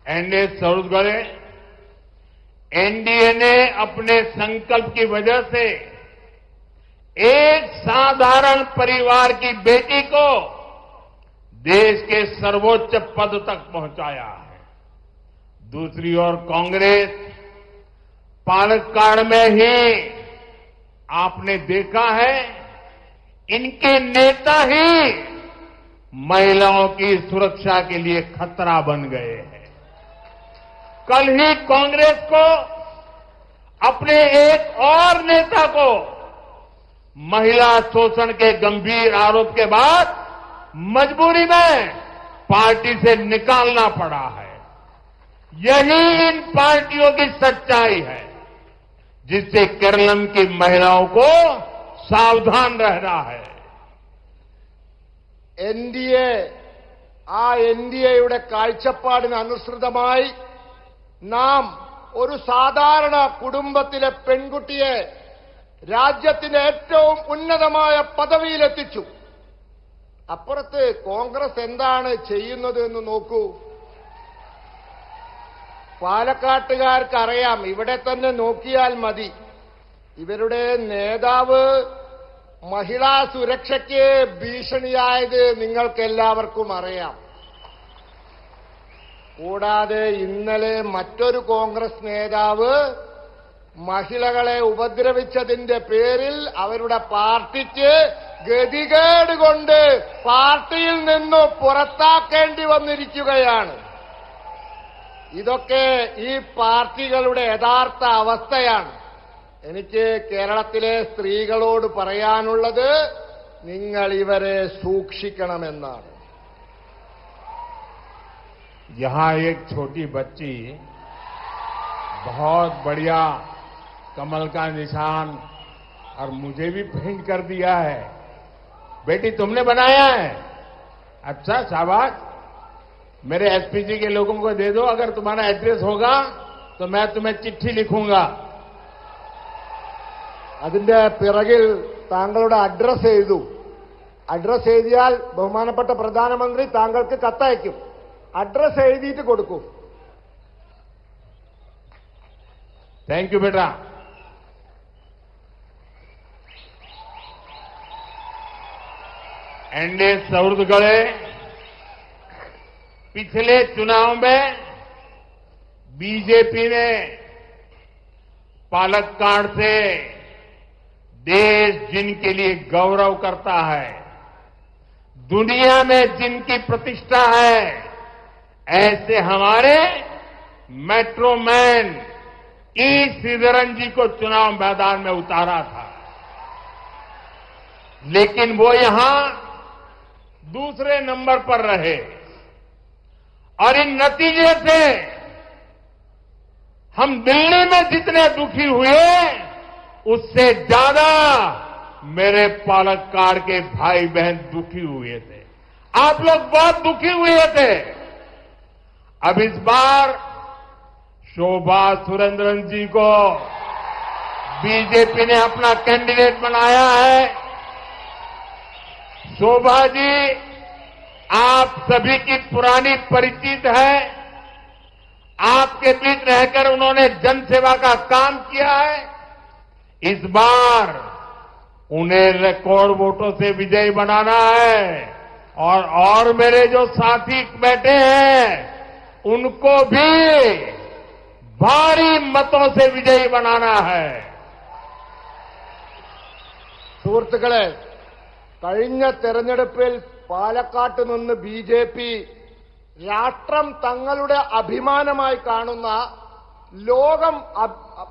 एनडीए सौरगढ़े एनडीए ने अपने संकल्प की वजह से एक साधारण परिवार की बेटी को देश के सर्वोच्च पद तक पहुंचाया है. दूसरी ओर कांग्रेस पालक्काड़ में ही आपने देखा है, इनके नेता ही महिलाओं की सुरक्षा के लिए खतरा बन गए हैं. कल ही कांग्रेस को अपने एक और नेता को महिला शोषण के गंभीर आरोप के बाद मजबूरी में पार्टी से निकालना पड़ा है. यही इन पार्टियों की सच्चाई है, जिससे केरलम की महिलाओं को सावधान रहना है. എൻഡിഎയുടെ കാഴ്ചപ്പാടിന് അനുസൃതമായി നാം ഒരു സാധാരണ കുടുംബത്തിലെ പെൺകുട്ടിയെ രാജ്യത്തിന്റെ ഏറ്റവും ഉന്നതമായ പദവിയിലെത്തിച്ചു. അപ്പുറത്ത് കോൺഗ്രസ് എന്താണ് ചെയ്യുന്നത് എന്ന് നോക്കൂ. പാലക്കാട്ടുകാർക്കറിയാം, ഇവിടെ തന്നെ നോക്കിയാൽ മതി. ഇവരുടെ നേതാവ് മഹിളാ സുരക്ഷയ്ക്ക് ഭീഷണിയായത് നിങ്ങൾക്കെല്ലാവർക്കും അറിയാം. കൂടാതെ ഇന്നലെ മറ്റൊരു കോൺഗ്രസ് നേതാവ് മഹിളകളെ ഉപദ്രവിച്ചതിന്റെ പേരിൽ അവരുടെ പാർട്ടിക്ക് ഗതികേട് കൊണ്ട് പാർട്ടിയിൽ നിന്ന് പുറത്താക്കേണ്ടി വന്നിരിക്കുകയാണ്. ഇതൊക്കെ ഈ പാർട്ടികളുടെ യഥാർത്ഥ അവസ്ഥയാണ്. എനിക്ക് കേരളത്തിലെ സ്ത്രീകളോട് പറയാനുള്ളത്, നിങ്ങൾ ഇവരെ സൂക്ഷിക്കണമെന്നാണ്. यहां एक छोटी बच्ची बहुत बढ़िया कमल का निशान और मुझे भी पेंट कर दिया है। बेटी तुमने बनाया है? अच्छा, शाबाश। मेरे एसपीजी के लोगों को दे दो, अगर तुम्हारा एड्रेस होगा तो मैं तुम्हें चिट्ठी लिखूंगा। അതിന്റെ പിറകിൽ താങ്കളുടെ അഡ്രസ് എഴുതൂ. അഡ്രസ് എഴുതിയാൽ ബഹുമാനപ്പെട്ട പ്രധാനമന്ത്രി താങ്കൾക്ക് കത്തയക്കും. അഡ്രസ് എഴുതിയിട്ട് കൊടുക്കൂ. थैंक यू बेटा। एनडीए सौहृदगढ़े पिछले चुनाव में बीजेपी ने पालक्काड़ से देश जिनके लिए गौरव करता है, दुनिया में जिनकी प्रतिष्ठा है, ऐसे हमारे मेट्रोमैन ई श्रीधरन जी को चुनाव मैदान में उतारा था। लेकिन वो यहां दूसरे नंबर पर रहे और इन नतीजे से हम दिल्ली में जितने दुखी हुए, उससे ज्यादा मेरे पालक्काड़ के भाई बहन दुखी हुए थे। आप लोग बहुत दुखी हुए थे। अब इस बार शोभा सुरेंद्रन जी को बीजेपी ने अपना कैंडिडेट बनाया है। शोभा जी आप सभी की पुरानी परिचित है। आपके बीच रहकर उन्होंने जनसेवा का काम किया है। इस बार उन्हें रिकॉर्ड वोटों से विजयी बनाना है और मेरे जो साथी बैठे हैं उनको भी भारी मतों से विजयी बनाना है। സുഹൃത്തുക്കളെ, കഴിഞ്ഞ തെരഞ്ഞെടുപ്പിൽ പാലക്കാട്ട് നിന്ന് ബിജെപി രാഷ്ട്രം തങ്ങളുടെ അഭിമാനമായി കാണുന്ന, ലോകം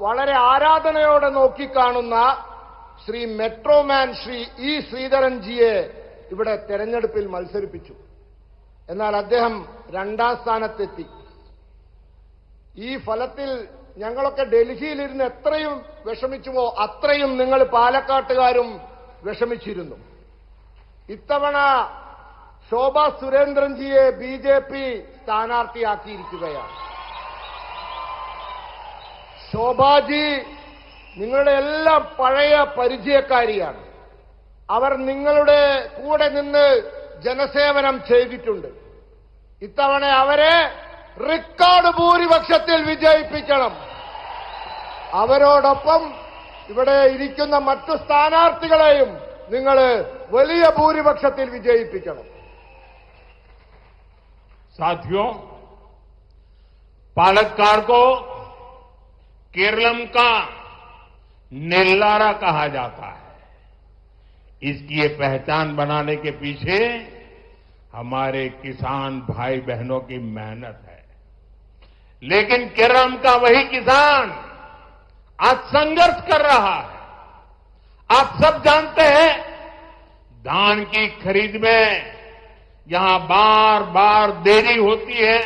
വളരെ ആരാധനയോടെ നോക്കിക്കാണുന്ന ശ്രീ മെട്രോമാൻ ശ്രീ ഇ ശ്രീധരൻജിയെ ഇവിടെ തെരഞ്ഞെടുപ്പിൽ മത്സരിപ്പിച്ചു. എന്നാൽ അദ്ദേഹം രണ്ടാം സ്ഥാനത്തെത്തി. ഈ ഫലത്തിൽ ഞങ്ങളൊക്കെ ഡൽഹിയിലിരുന്ന് എത്രയും വിഷമിച്ചുവോ അത്രയും നിങ്ങൾ പാലക്കാട്ടുകാരും വിഷമിച്ചിരുന്നു. ഇത്തവണ ശോഭാ സുരേന്ദ്രൻജിയെ ബിജെപി സ്ഥാനാർത്ഥിയാക്കിയിരിക്കുകയാണ്. ശോഭാജി നിങ്ങളുടെ എല്ലാം പഴയ പരിചയക്കാരിയാണ്. അവർ നിങ്ങളുടെ കൂടെ നിന്ന് ജനസേവനം ചെയ്തിട്ടുണ്ട്. ഇത്തവണ അവരെ റെക്കോർഡ് ഭൂരിപക്ഷത്തിൽ വിജയിപ്പിക്കണം. അവരോടൊപ്പം ഇവിടെ ഇരിക്കുന്ന മറ്റു സ്ഥാനാർത്ഥികളെയും നിങ്ങൾ വലിയ ഭൂരിപക്ഷത്തിൽ വിജയിപ്പിക്കണം. साथियों, पालक्काड़ को केरलम का नेल्लारा कहा जाता है। इसकी ये पहचान बनाने के पीछे हमारे किसान भाई बहनों की मेहनत है। लेकिन केरलम का वही किसान आज संघर्ष कर रहा है। आप सब जानते हैं, धान की खरीद में यहां बार बार देरी होती है,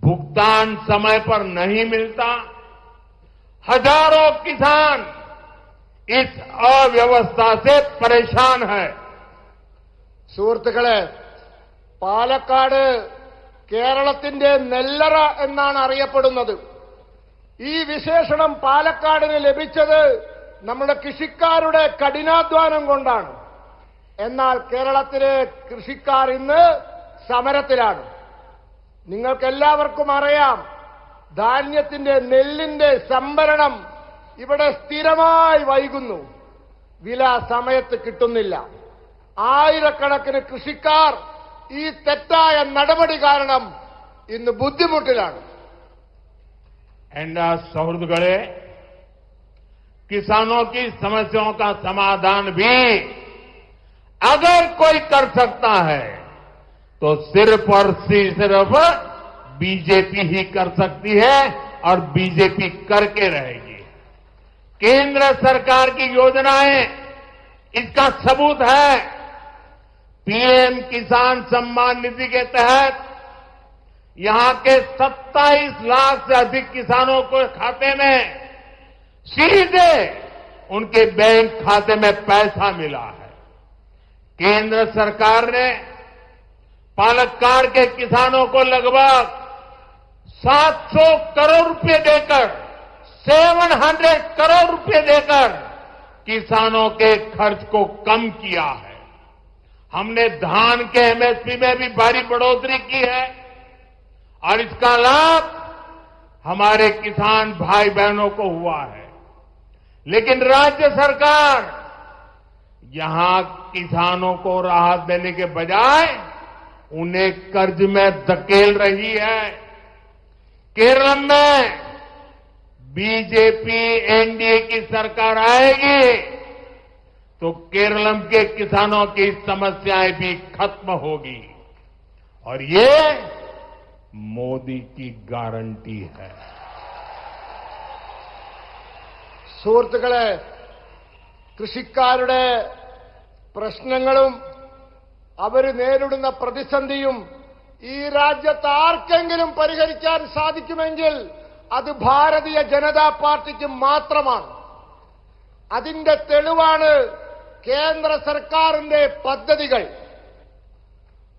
भुगतान समय पर नहीं मिलता। हजारों किसान इस अव्यवस्था से परेशान है। സുഹൃത്തുക്കളെ, പാലക്കാട് കേരളത്തിന്റെ നെല്ലറ എന്നാണ് അറിയപ്പെടുന്നത്. ഈ വിശേഷണം പാലക്കാടിന് ലഭിച്ചത് നമ്മുടെ കൃഷിക്കാരുടെ കഠിനാധ്വാനം കൊണ്ടാണ്. എന്നാൽ കേരളത്തിലെ കൃഷിക്കാർ ഇന്ന് സമരത്തിലാണ്. നിങ്ങൾക്കെല്ലാവർക്കും അറിയാം, ധാന്യത്തിന്റെ നെല്ലിന്റെ സംഭരണം ഇവിടെ സ്ഥിരമായി വൈകുന്നു. വില സമയത്ത് കിട്ടുന്നില്ല. ആയിരക്കണക്കിന് കൃഷിക്കാർ ഈ തെറ്റായ നടപടി കാരണം ഇന്ന് ബുദ്ധിമുട്ടിലാണ്. एंडा सौहृद गढ़े किसानों की समस्याओं का समाधान भी अगर कोई कर सकता है तो सिर्फ और सिर्फ बीजेपी ही कर सकती है और बीजेपी करके रहेगी। केंद्र सरकार की योजनाएं इसका सबूत है। पीएम किसान सम्मान निधि के तहत यहां के 27 लाख से अधिक किसानों को खाते में सीधे उनके बैंक खाते में पैसा मिला है। केंद्र सरकार ने पालक्काड़ के किसानों को लगभग 700 करोड़ रुपए देकर 700 करोड़ रुपए देकर किसानों के खर्च को कम किया है। हमने धान के एमएसपी में भी भारी बढ़ोतरी की है और इसका लाभ हमारे किसान भाई बहनों को हुआ है। लेकिन राज्य सरकार यहां किसानों को राहत देने के बजाय उन्हें कर्ज में धकेल रही है। केरल में बीजेपी एनडीए की सरकार आएगी तो केरल के किसानों की समस्याएं भी खत्म होगी और ये मोदी की गारंटी है। സുഹൃത്തുക്കളെ, കൃഷിക്കാരുടെ പ്രശ്നങ്ങളും അവർ നേരിടുന്ന പ്രതിസന്ധിയും ഈ രാജ്യത്ത് ആർക്കെങ്കിലും പരിഹരിക്കാൻ സാധിക്കുമെങ്കിൽ അത് ഭാരതീയ ജനതാ പാർട്ടിക്ക് മാത്രമാണ്. അതിന്റെ തെളിവാണ് കേന്ദ്ര സർക്കാരിന്റെ പദ്ധതികൾ.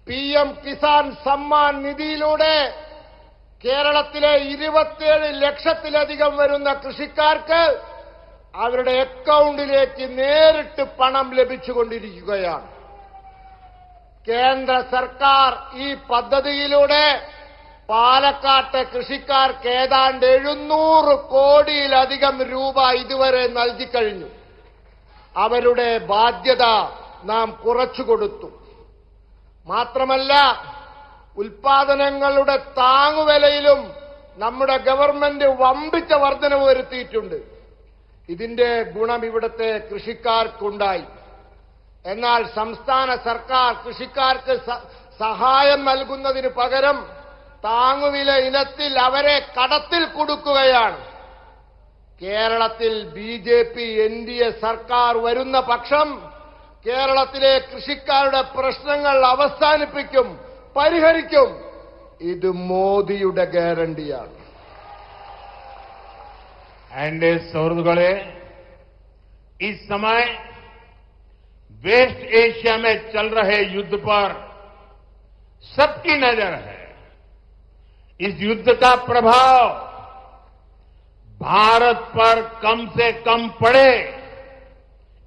പിഎം കിസാൻ സമ്മാൻ നിധിയിലൂടെ കേരളത്തിലെ 27 ലക്ഷത്തിലധികം വരുന്ന കൃഷിക്കാർക്ക് അവരുടെ അക്കൗണ്ടിലേക്ക് നേരിട്ട് പണം ലഭിച്ചുകൊണ്ടിരിക്കുകയാണ്. കേന്ദ്ര സർക്കാർ ഈ പദ്ധതിയിലൂടെ പാലക്കാട്ടെ കൃഷിക്കാർക്ക് ഏതാണ്ട് 700 കോടിയിലധികം രൂപ ഇതുവരെ നൽകിക്കഴിഞ്ഞു. അവരുടെ ബാധ്യത നാം കുറച്ചുകൊടുത്തു. മാത്രമല്ല, ഉൽപാദനങ്ങളുടെ താങ്ങുവിലയിലും നമ്മുടെ ഗവൺമെന്റ് വമ്പിച്ച വർധനവ് വരുത്തിയിട്ടുണ്ട്. ഇതിന്റെ ഗുണം ഇവിടുത്തെ കൃഷിക്കാർക്കുണ്ടായി. എന്നാൽ സംസ്ഥാന സർക്കാർ കൃഷിക്കാർക്ക് സഹായം നൽകുന്നതിന് പകരം താങ്ങുവില ഇനത്തിൽ അവരെ കടത്തിൽ കുടുക്കുകയാണ്. കേരളത്തിൽ ബിജെപി എൻഡിഎ സർക്കാർ വരുന്ന പക്ഷം കേരളത്തിലെ കൃഷിക്കാരുടെ പ്രശ്നങ്ങൾ അവസാനിപ്പിക്കും, പരിഹരിക്കും. ഇത് മോദിയുടെ ഗ്യാരണ്ടിയാണ്. एंडे सौहृदगढ़े इस समय वेस्ट एशिया में चल रहे युद्ध पर सबकी नजर है। इस युद्ध का प्रभाव भारत पर कम से कम पड़े,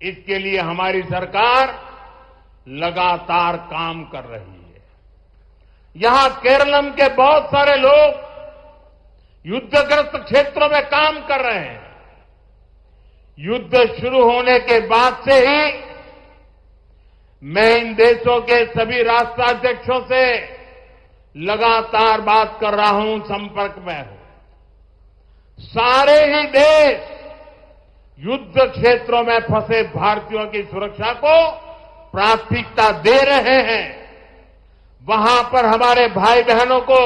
इसके लिए हमारी सरकार लगातार काम कर रही है। यहां केरलम के बहुत सारे लोग युद्धग्रस्त क्षेत्रों में काम कर रहे हैं। युद्ध शुरू होने के बाद से ही मैं इन देशों के सभी राष्ट्राध्यक्षों से लगातार बात कर रहा हूं, संपर्क में हूं। सारे ही देश युद्ध क्षेत्रों में फंसे भारतीयों की सुरक्षा को प्राथमिकता दे रहे हैं। वहां पर हमारे भाई बहनों को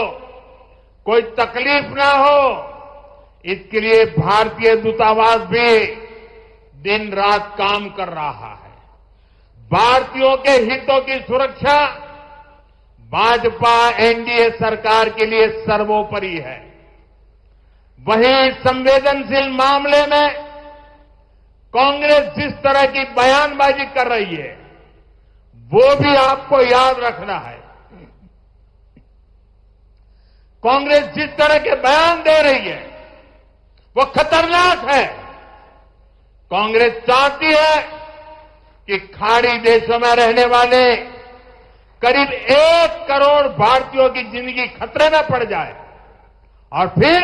कोई तकलीफ ना हो, इसके लिए भारतीय दूतावास भी दिन रात काम कर रहा है। भारतीयों के हितों की सुरक्षा भाजपा एनडीए सरकार के लिए सर्वोपरि है। वहीं संवेदनशील मामले में कांग्रेस जिस तरह की बयानबाजी कर रही है वो भी आपको याद रखना है। कांग्रेस जिस तरह के बयान दे रही है वो खतरनाक है। कांग्रेस चाहती है कि खाड़ी देशों में रहने वाले करीब 1 करोड़ भारतीयों की जिंदगी खतरे में पड़ जाए और फिर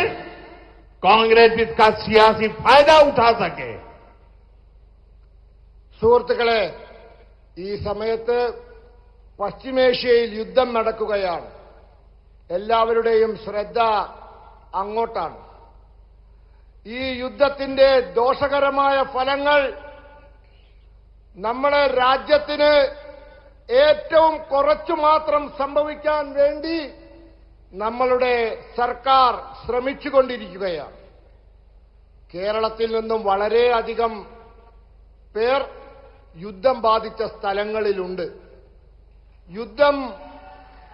कांग्रेस इसका सियासी फायदा उठा सके। സുഹൃത്തുക്കളെ, ഈ സമയത്ത് പശ്ചിമേഷ്യയിൽ യുദ്ധം നടക്കുകയാണ്. എല്ലാവരുടെയും ശ്രദ്ധ അങ്ങോട്ടാണ്. ഈ യുദ്ധത്തിന്റെ ദോഷകരമായ ഫലങ്ങൾ നമ്മുടെ രാജ്യത്തിന് ഏറ്റവും കുറച്ചു മാത്രം സംഭവിക്കാൻ വേണ്ടി നമ്മളുടെ സർക്കാർ ശ്രമിച്ചുകൊണ്ടിരിക്കുകയാണ്. കേരളത്തിൽ നിന്നും വളരെയധികം പേർ യുദ്ധം ബാധിച്ച സ്ഥലങ്ങളിലുണ്ട്. യുദ്ധം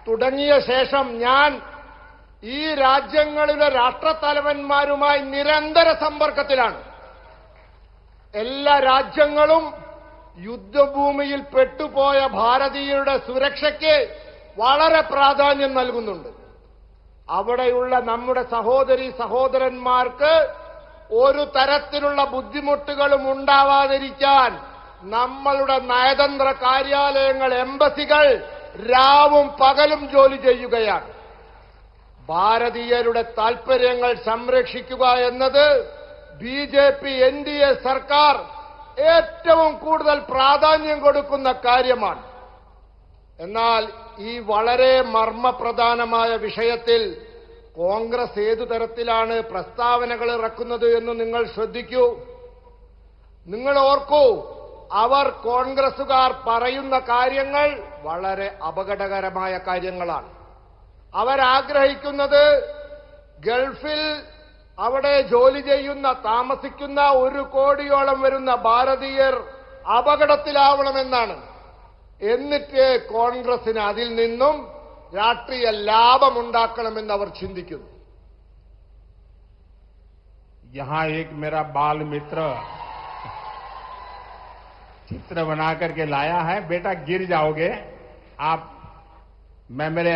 തുടങ്ങിയ ശേഷം ഞാൻ ഈ രാജ്യങ്ങളിലെ രാഷ്ട്രത്തലവന്മാരുമായി നിരന്തര സമ്പർക്കത്തിലാണ്. എല്ലാ രാജ്യങ്ങളും യുദ്ധഭൂമിയിൽ പെട്ടുപോയ ഭാരതീയരുടെ സുരക്ഷയ്ക്ക് വളരെ പ്രാധാന്യം നൽകുന്നുണ്ട്. അവിടെയുള്ള നമ്മുടെ സഹോദരീ സഹോദരന്മാർക്ക് ഒരു തരത്തിലുള്ള ബുദ്ധിമുട്ടുകളും ഉണ്ടാവാതിരിക്കാൻ നമ്മളുടെ നയതന്ത്ര കാര്യാലയങ്ങൾ, എംബസികൾ രാവും പകലും ജോലി ചെയ്യുകയാണ്. ഭാരതീയരുടെ താൽപര്യങ്ങൾ സംരക്ഷിക്കുക എന്നത് ബി.ജെ.പി. എൻ.ഡി.എ. സർക്കാർ ഏറ്റവും കൂടുതൽ പ്രാധാന്യം കൊടുക്കുന്ന കാര്യമാണ്. എന്നാൽ ഈ വളരെ മർമ്മപ്രധാനമായ വിഷയത്തിൽ കോൺഗ്രസ് ഏതു തരത്തിലാണ് പ്രസ്താവനകൾ ഇറക്കുന്നത് എന്ന് നിങ്ങൾ ശ്രദ്ധിക്കൂ. നിങ്ങൾ ഓർക്കൂ, അവർ കോൺഗ്രസുകാർ പറയുന്ന കാര്യങ്ങൾ വളരെ അപകടകരമായ കാര്യങ്ങളാണ്. അവരാഗ്രഹിക്കുന്നത് ഗൾഫിൽ അവിടെ ജോലി ചെയ്യുന്ന, താമസിക്കുന്ന 1 കോടിയോളം വരുന്ന ഭാരതീയർ അപകടത്തിലാവണമെന്നാണ്. എന്നിട്ട് കോൺഗ്രസിന് അതിൽ നിന്നും രാഷ്ട്രീയ ലാഭമുണ്ടാക്കണമെന്ന് അവർ ചിന്തിക്കുന്നു. यहां एक मेरा बाल मित्र चित्र बना करके लाया है। बेटा गिर जाओगे आप। मैं मेरे